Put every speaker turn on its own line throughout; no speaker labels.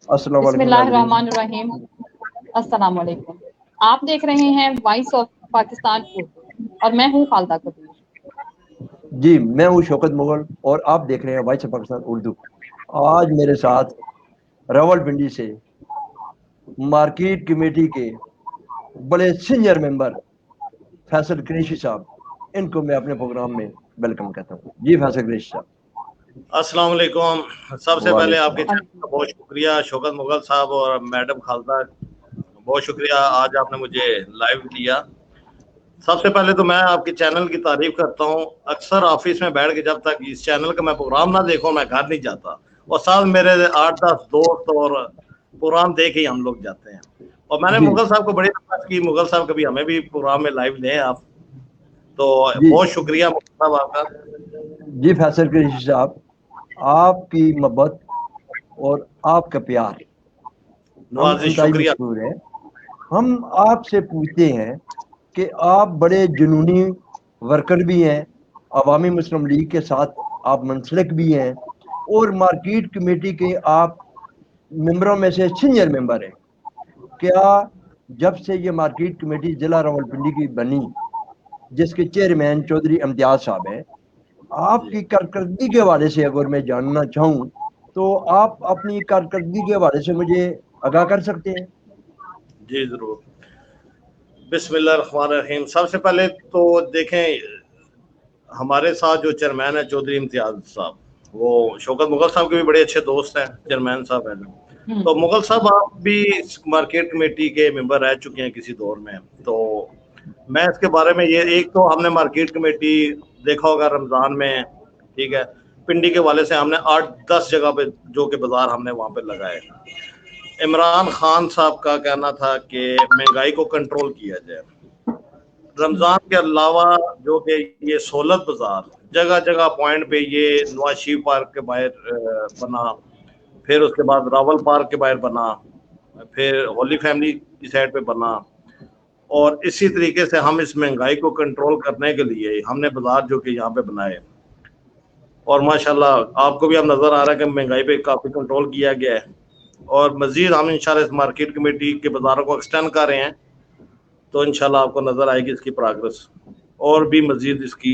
अस्सलाम वालेकुम नाज़रीन।
बिस्मिल्लाहिर्रहमानिर्रहीम। अस्सलाम वालेकुम। आप देख रहे हैं वॉइस ऑफ पाकिस्तान उर्दू और मैं हूँ खालदा कबीर।
जी, मैं हूँ शौकत मुगल और आप देख रहे हैं वॉइस ऑफ पाकिस्तान उर्दू। आज मेरे साथ रावलपिंडी से मार्केट कमेटी के बड़े सीनियर मेंबर फैसल कुरैशी साहब, इनको मैं अपने प्रोग्राम में वेलकम कहता हूँ। जी फैसल कुरैशी साहब।
अस्सलाम वालेकुम। सबसे पहले आपके
वालेकुम।
चैनल का बहुत शुक्रिया शौकत मुगल साहब और मैडम खालदा, बहुत शुक्रिया आज आपने मुझे लाइव लिया। सबसे पहले तो मैं आपके चैनल की तारीफ करता हूँ। अक्सर ऑफिस में बैठ के जब तक इस चैनल का मैं प्रोग्राम ना देखूं मैं घर नहीं जाता, और साथ मेरे 8-10 दोस्त और प्रोग्राम देख ही हम लोग जाते हैं। और मैंने
जी
मुगल साहब को बड़ी रिक्वेस्ट की, मुगल साहब कभी हमें भी प्रोग्राम में लाइव लें आप, तो
जी
बहुत शुक्रिया मुगल साहब आपका।
जी फैसल कुरैशी साहब, आपकी मोहब्बत और आपका प्यार हम
नवाजी
इंतहाई
शुक्रिया।
मशहूर है। हम आपसे पूछते हैं कि आप बड़े जुनूनी वर्कर भी हैं, अवामी मुस्लिम लीग के साथ आप मुंसलिक भी हैं और मार्केट कमेटी के आप मेंबरों में से सीनियर मेंबर हैं। क्या जब से ये मार्केट कमेटी जिला रावलपिंडी की बनी, जिसके चेयरमैन चौधरी इम्तियाज साहब हैं, आपकी कारकर्दगी के हवाले से अगर मैं जानना चाहूँ तो आप अपनी कारकर्दगी के हवाले से मुझे आगाह कर सकते हैं?
जी जरूर। बिस्मिल्लाहिर्रहमानिर्रहीम। सबसे पहले तो देखें, हमारे साथ जो चेयरमैन है चौधरी इम्तियाज साहब, वो शौकत मुगल साहब के भी बड़े अच्छे दोस्त हैं, चेयरमैन साहब हैं। तो मुगल साहब आप भी मार्केट कमेटी के मेंबर रह चुके हैं किसी दौर में, तो मैं इसके बारे में ये, एक तो हमने मार्केट कमेटी देखा होगा रमजान में, ठीक है, पिंडी के वाले से हमने 8-10 जगह पे जो कि बाजार हमने वहां पे लगाए। इमरान खान साहब का कहना था कि महंगाई को कंट्रोल किया जाए। रमजान के अलावा जो कि ये सोलत बाजार जगह जगह पॉइंट पे, ये नवाज शरीफ पार्क के बाहर बना, फिर उसके बाद रावल पार्क के बाहर बना, फिर होली फैमिली की साइड पे बना, और इसी तरीके से हम इस महंगाई को कंट्रोल करने के लिए हमने बाजार जो कि यहाँ पे बनाए, और माशाल्लाह आपको भी अब नजर आ रहा है कि महंगाई पे काफी कंट्रोल किया गया है। और मजीद हम इंशाल्लाह इस मार्केट कमेटी के बाजारों को एक्सटेंड कर रहे हैं, तो इंशाल्लाह आपको नजर आएगी इसकी प्रोग्रेस, और भी मजीद इसकी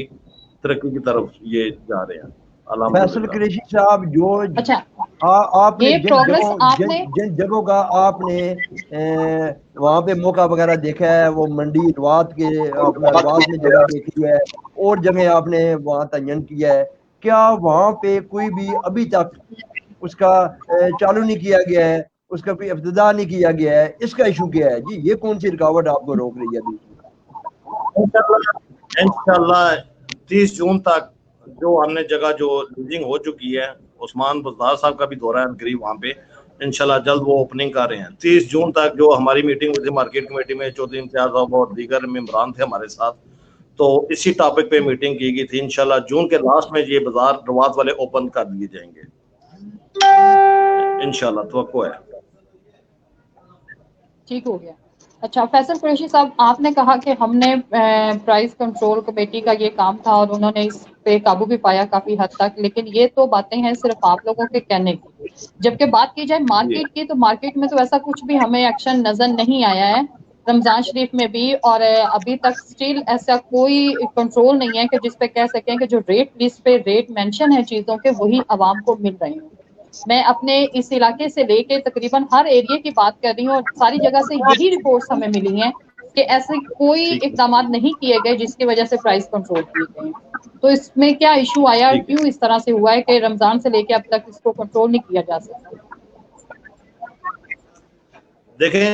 तरक्की की तरफ ये जा रहे हैं
फैसल
अल्हम्दुलिल्लाह।
कुरैशी साहब, जो
अच्छा,
आपने
ये प्रोग्रेस आपने
जिन जगहों का आपने वहाँ पे मौका वगैरह देखा है, वो मंडी रवात के अपना रवात में जगह देखी है और जगह आपने वहाँ तयन किया है, क्या वहाँ पे कोई भी अभी तक उसका चालू नहीं किया गया है, उसका कोई इब्तिदा नहीं किया गया है? इसका इशू क्या है जी? ये कौन सी रुकावट आपको रोक रही है अभी?
इंशाल्लाह 30 जून तक जो हमने जगह जो लीजिंग हो चुकी है, उस्मान बुज़दार साहब का भी दौरा है करीब वहाँ पे, इंशाल्लाह जल्द वो ओपनिंग कर रहे हैं। 30 जून तक जो हमारी मीटिंग हुई थी मार्केट कमेटी में, चौधरी इम्तियाज साहब और दीगर मेंबरान थे हमारे साथ, तो इसी टॉपिक पे मीटिंग की गई थी। इंशाल्लाह जून के लास्ट में ये बाजार रवात वाले ओपन कर दिए जाएंगे इंशाल्लाह, तवक्को है।
ठीक हो गया। अच्छा फैसल कुरैशी साहब, आपने कहा कि हमने प्राइस कंट्रोल कमेटी का ये काम था और उन्होंने इस पे काबू भी पाया काफी हद तक, लेकिन ये तो बातें हैं सिर्फ आप लोगों के कहने की। जबकि बात की जाए मार्केट की, तो मार्केट में तो ऐसा कुछ भी हमें एक्शन नजर नहीं आया है रमजान शरीफ में भी, और अभी तक स्टिल ऐसा कोई कंट्रोल नहीं है कि जिसपे कह सकें कि जो रेट लिस्ट पे रेट मेंशन है चीजों के, वही आवाम को मिल रहे हैं। मैं अपने इस इलाके से लेके तकरीबन हर एरिया की बात कर रही हूँ और सारी जगह से यही रिपोर्ट्स हमें मिली हैं कि ऐसे कोई इकदाम नहीं किए गए जिसकी वजह से प्राइस कंट्रोल किए गए। तो इसमें क्या इशू आया और क्यों इस तरह से हुआ है कि रमजान से लेके अब तक इसको कंट्रोल नहीं किया जा सका?
देखें,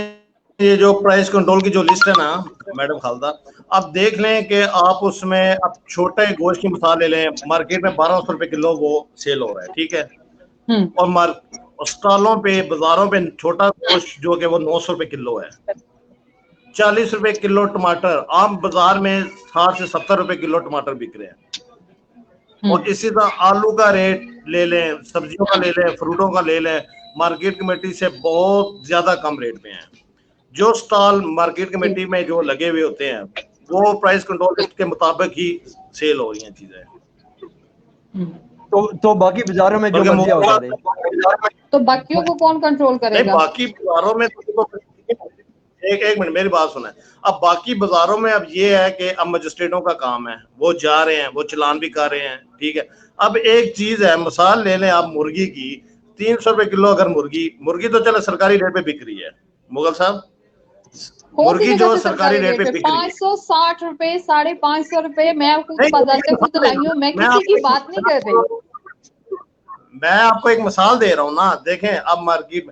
ये जो प्राइस कंट्रोल की जो लिस्ट है ना मैडम खालदा, आप देख लें कि आप उसमें, अब छोटे गोश्त की मिसाल ले लें, मार्केट में 1200 रुपए किलो वो सेल हो रहा है, ठीक है, और स्टॉलों पे बाजारों पे छोटा गोश्त जो कि वो 900 रुपए किलो है। 40 रुपए किलो टमाटर, आम बाजार में 60 से 70 रुपए किलो टमाटर बिक रहे हैं। और इसी तरह आलू का रेट ले लें, सब्जियों का ले लें, फ्रूटों का ले लें, मार्केट कमेटी से बहुत ज्यादा कम रेट पे हैं। जो स्टॉल मार्केट कमेटी में जो लगे हुए होते हैं वो प्राइस कंट्रोल लिस्ट के मुताबिक ही सेल हो रही हैं चीजें।
तो बाकी बाजारों में जो मर्जी होता रहे।
तो बाकियों को कौन कंट्रोल करेगा?
बाकी बाजारों में एक मिनट मेरी बात सुना। अब बाकी बाजारों में अब ये है कि अब मजिस्ट्रेटों का काम है, वो जा रहे हैं, वो चलान भी कर रहे हैं, ठीक है। अब एक चीज है, मिसाल ले लें आप मुर्गी की, 300 रुपए किलो अगर मुर्गी तो चलो सरकारी रेट पे बिक रही है मुगल साहब, मुर्गी जो सरकारी रेट पे बिक रही है
560 रुपए, 550 रुपए, मैं खुद बाजार से खुद लाई हूँ, मैं किसी की बात नहीं कर रही।
मैं आपको एक मिसाल दे रहा हूँ ना। देखें अब मार्केट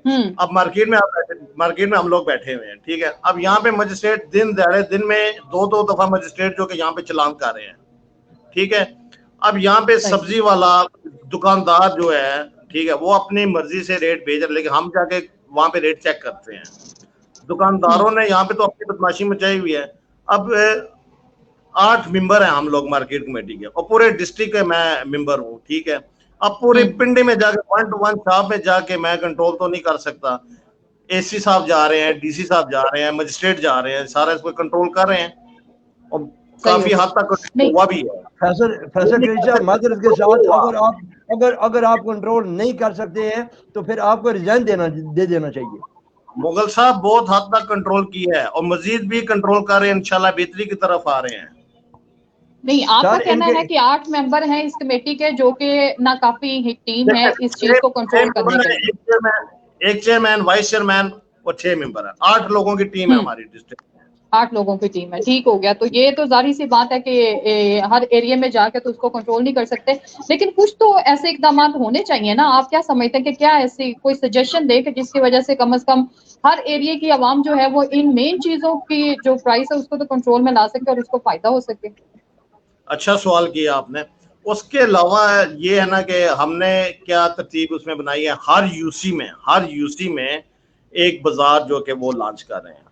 में हम लोग बैठे हुए हैं, ठीक है। अब यहाँ पे मजिस्ट्रेट दिन में दो दफा मजिस्ट्रेट जो कि यहाँ पे चलान कर रहे हैं, ठीक है। अब यहाँ पे सब्जी वाला दुकानदार जो है, ठीक है, वो अपनी मर्जी से रेट भेज रहे, लेकिन हम जाके वहां पे रेट चेक करते हैं। दुकानदारों ने यहाँ पे तो अपनी बदमाशी मचाई हुई है। अब 8 मेंबर हैं हम लोग मार्केट कमेटी के, और पूरे डिस्ट्रिक्ट के मैं मेंबर हूँ, ठीक है। अब पूरे पिंडी में जाके 1 to 1 शॉप में जाके मैं कंट्रोल तो नहीं कर सकता। एससी साहब जा रहे हैं, डीसी साहब जा रहे हैं, मजिस्ट्रेट जा रहे हैं, सारा इसको कंट्रोल कर रहे हैं, और काफी हद तक हुआ भी है।
फैसल माजरत के साथ अगर आप कंट्रोल नहीं कर सकते हैं तो फिर आपको रिजाइन दे देना चाहिए।
मुगल साहब बहुत हद तक कंट्रोल किया है, और मजीद भी कंट्रोल कर रहे हैं, इंशाल्लाह बेहतरी की तरफ आ रहे हैं।
नहीं, आपका कहना है कि 8 मेंबर हैं इस कमेटी के, जो कि ना काफी टीम है इस चीज को कंट्रोल करने के लिए।
एक चेयरमैन, वाइस चेयरमैन और 6 मेंबर है। 8 लोगों की टीम है हमारी डिस्ट्रिक्ट में।
8 लोगों की टीम है, ठीक हो गया। तो ये तो जाहिर सी बात है कि हर एरिया में जाके तो उसको कंट्रोल नहीं कर सकते, लेकिन कुछ तो ऐसे इकदाम होने चाहिए ना। आप क्या समझते हैं कि क्या ऐसी कोई सजेशन दे कि जिसकी वजह से कम कम हर एरिया की आवाम जो है वो इन मेन चीजों की जो प्राइस है उसको तो कंट्रोल में ला सके और उसको फायदा हो सके।
अच्छा सवाल किया आपने। उसके अलावा ये है ना कि हमने क्या तरतीब उसमें बनाई है, हर यूसी में एक बाजार जो कि वो लॉन्च कर रहे हैं।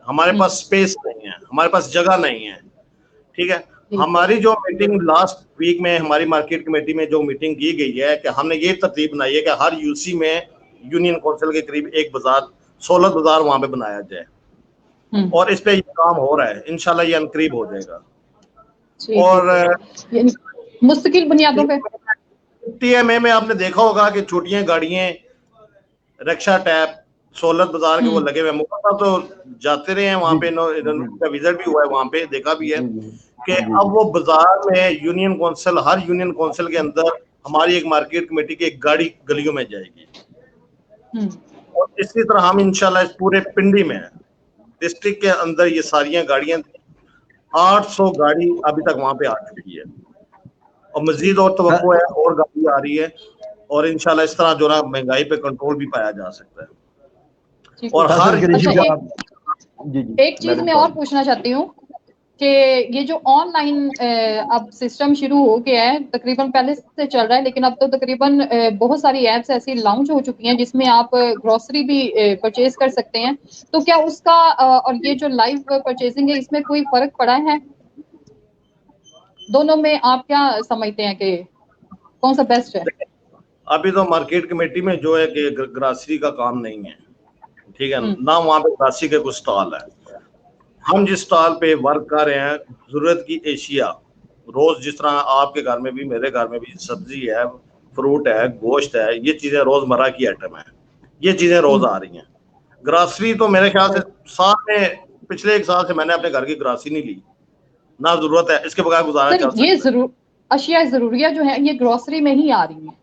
हमारे पास स्पेस नहीं है, हमारे पास जगह नहीं है, ठीक है। हमारी जो मीटिंग लास्ट वीक में हमारी मार्केट कमेटी में जो मीटिंग की गई है कि हमने ये तरतीब बनाई है कि हर यूसी में यूनियन काउंसिल के करीब एक बाजार, 16 बाजार वहां पे बनाया जाए, और इस पे ये काम हो रहा है। इंशाल्लाह ये अनकरीब हो जाएगा। और
मुस्तकिल बुनियादों पे
टीएमए में आपने देखा होगा कि छोटियां गाड़ियां, रिक्शा टैप, सोलर बाजार के वो लगे हुए। मुकम्मल तो जाते रहे हैं वहां पे, इनका विजिट भी हुआ है, वहां पे देखा भी है कि अब वो बाजार में हर यूनियन काउंसिल के अंदर हमारी एक मार्केट कमेटी की एक गाड़ी गलियों में जाएगी। और इसी तरह हम इंशाल्लाह इस पूरे पिंडी में डिस्ट्रिक्ट के अंदर ये सारियां गाड़ियां, 800 गाड़ी अभी तक वहां पे आ चुकी है, और मजीद और तवक्को है, और गाड़ी आ रही है, और इंशाल्लाह इस तरह जो ना महंगाई पे कंट्रोल भी पाया जा सकता है। और हर
एक चीज मैं और पूछना चाहती हूँ कि ये जो ऑनलाइन अब सिस्टम शुरू हो गया है, तकरीबन पहले से चल रहा है, लेकिन अब तो तकरीबन बहुत सारी एप्स ऐसी लॉन्च हो चुकी हैं जिसमें आप ग्रोसरी भी परचेज कर सकते हैं। तो क्या उसका और ये जो लाइव परचेजिंग है इसमें कोई फर्क पड़ा है? दोनों में आप क्या समझते हैं कि कौन सा बेस्ट है?
अभी तो मार्केट कमेटी में जो है कि ग्रोसरी का काम नहीं है, ठीक है ना। वहाँ पे ग्रोसरी के कुछ स्टॉल है। हम जिस स्टॉल पे वर्क कर रहे हैं, जरूरत की एशिया, रोज जिस तरह आपके घर में भी मेरे घर में भी सब्जी है, फ्रूट है, गोश्त है, ये चीजें रोजमर्रा की आइटम है, ये चीजें रोज आ रही हैं। ग्रोसरी तो मेरे ख्याल से पिछले 1 साल से मैंने अपने घर की ग्रोसरी नहीं ली, ना जरूरत है, इसके बगैर गुजारा चल सकता है।
अशिया जरूरिया जो है ये ग्रोसरी में ही आ रही है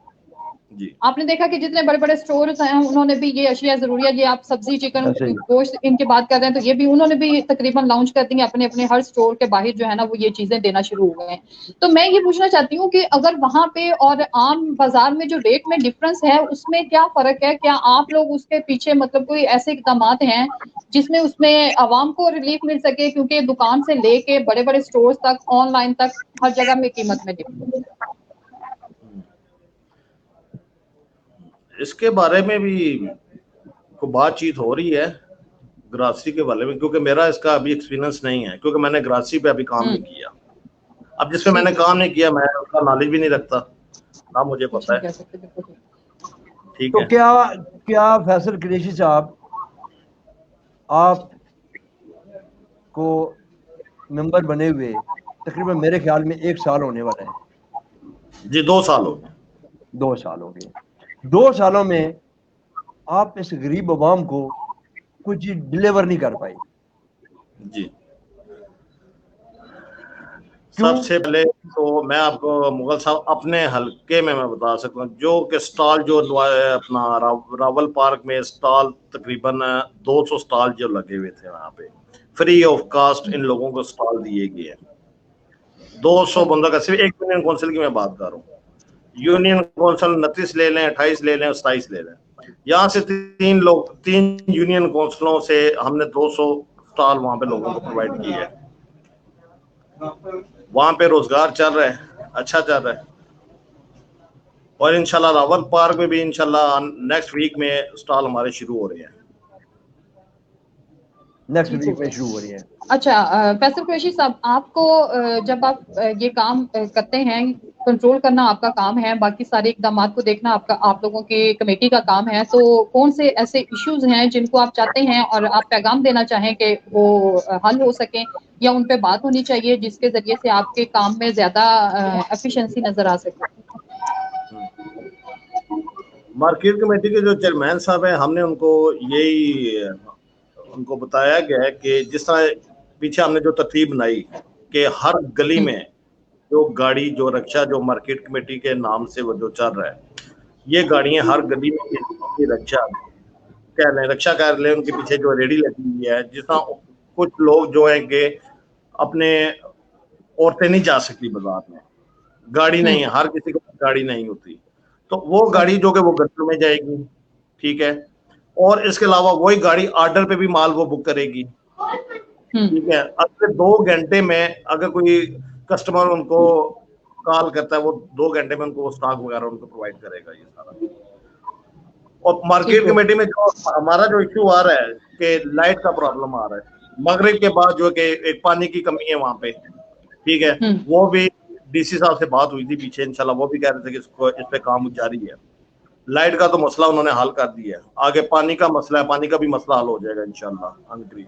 जी। आपने देखा कि जितने बड़े बड़े स्टोर्स हैं उन्होंने भी ये अशिया जरूरिया, ये आप सब्जी, चिकन, गोश्त इनकी बात कर रहे हैं, तो ये भी उन्होंने भी तकरीबन लॉन्च कर दी है अपने अपने हर स्टोर के बाहर जो है ना, वो ये चीजें देना शुरू हो गए हैं। तो मैं ये पूछना चाहती हूँ कि अगर वहां पे और आम बाजार में जो रेट में डिफरेंस है उसमें क्या फर्क है? क्या आप लोग उसके पीछे मतलब कोई ऐसे इकदाम हैं जिसमें उसमें आवाम को रिलीफ मिल सके? क्योंकि दुकान से लेके बड़े बड़े स्टोर तक, ऑनलाइन तक, हर जगह में कीमत में डिफरेंस।
इसके बारे में भी कोई बातचीत हो रही है ग्रोसरी के बारे में, क्योंकि मेरा इसका अभी एक्सपीरियंस नहीं है, क्योंकि मैंने ग्रोसरी पे अभी काम नहीं किया। अब जिसपे मैंने काम नहीं किया मैं उसका नॉलेज भी नहीं रखता, ना मुझे पता है, ठीक
तो
है।
क्या फैसल कुरैशी साहब, आप को मेंबर बने हुए तकरीबन मेरे ख्याल में 1 साल होने वाला है?
जी 2 साल हो गए।
2 साल हो गए। 2 सालों में आप इस गरीब अवाम को कुछ डिलीवर नहीं कर पाए।
जी, सबसे पहले तो मैं आपको मुगल साहब अपने हलके में मैं बता सकता हूँ, जो कि स्टॉल जो अपना रावल पार्क में स्टॉल तकरीबन 200 स्टॉल जो लगे हुए थे वहाँ पे फ्री ऑफ कास्ट इन लोगों को स्टॉल दिए गए हैं। 200 बंदों का, सिर्फ एक यूनियन काउंसिल की मैं बात कर रहा हूँ। यूनियन काउंसिल 29 ले लें, 28 ले लें, 27 ले लें, यहाँ से 3 यूनियन काउंसिलों से हमने 200 स्टॉल वहाँ पे लोगों को प्रोवाइड किए हैं। वहां पे रोजगार चल रहा है, अच्छा चल रहा है। और इंशाल्लाह रावल पार्क में भी इंशाल्लाह नेक्स्ट वीक में स्टॉल हमारे शुरू हो रहे हैं।
नेक्स्ट वीक में शुरू हो रही है।
अच्छा फैसल कुरैशी साहब, आपको जब आप ये काम करते हैं, कंट्रोल करना आपका काम है, बाकी सारे इकदाम को देखना आप लोगों की कमेटी का काम है, तो कौन से ऐसे इश्यूज हैं जिनको आप चाहते हैं और आप पैगाम देना चाहें कि वो हल हो सकें या उन पे बात होनी चाहिए जिसके जरिए से आपके काम में ज्यादा एफिशिएंसी नजर आ सके?
मार्केट कमेटी के जो चेयरमैन साहब हैं, हमने उनको बताया गया है कि जिस तरह पीछे हमने जो तरतीब बनाई कि हर गली में जो गाड़ी जो रक्षा जो मार्केट कमेटी के नाम से वो जो चल रहा है, ये गाड़ियां हर गली में रक्षा कह लें, रक्षा कार्यालय उनके पीछे जो रेडी लगी हुई है, जिस तरह कुछ लोग जो है कि अपने औरतें नहीं जा सकती बाजार में, गाड़ी नहीं है, हर किसी को गाड़ी नहीं होती, तो वो गाड़ी जो कि वो गड्ढों में जाएगी, ठीक है। और इसके अलावा वही गाड़ी ऑर्डर पे भी माल वो बुक करेगी, ठीक है। अगले 2 घंटे में अगर कोई कस्टमर उनको कॉल करता है, वो 2 घंटे में उनको स्टॉक वगैरह उनको प्रोवाइड करेगा ये सारा। और मार्केट कमेटी में जो हमारा जो इश्यू आ रहा है कि लाइट का प्रॉब्लम आ रहा है, मगरिब के बाद जो कि एक पानी की कमी है वहां पे, ठीक है। वो भी डीसी साहब से बात हुई थी पीछे, इंशाल्लाह वो भी कह रहे थे कि इस पे काम जारी है। लाइट का तो मसला उन्होंने हल कर दिया है, आगे पानी का मसला है, पानी का भी मसला हल हो जाएगा इंशाल्लाह अनकरीब।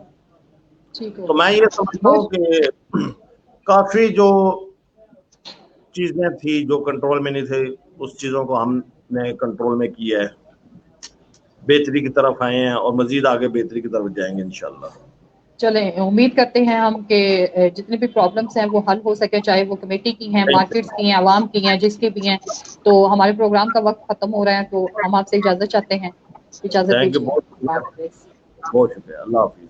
तो मैं ये समझता हूँ कि काफी जो चीजें थी जो कंट्रोल में नहीं थे, उस चीजों को हमने कंट्रोल में किया है, बेहतरी की तरफ आए हैं और मजीद आगे बेहतरी की तरफ जाएंगे इंशाल्लाह।
चले, उम्मीद करते हैं हम कि जितने भी प्रॉब्लम्स हैं वो हल हो सके, चाहे वो कमेटी की हैं, मार्केट्स की हैं, आवाम की हैं, जिसकी भी हैं। तो हमारे प्रोग्राम का वक्त खत्म हो रहा है, तो हम आपसे इजाजत चाहते हैं। इजाजत दीजिए।
बहुत शुक्रिया, अल्लाह हाफिज।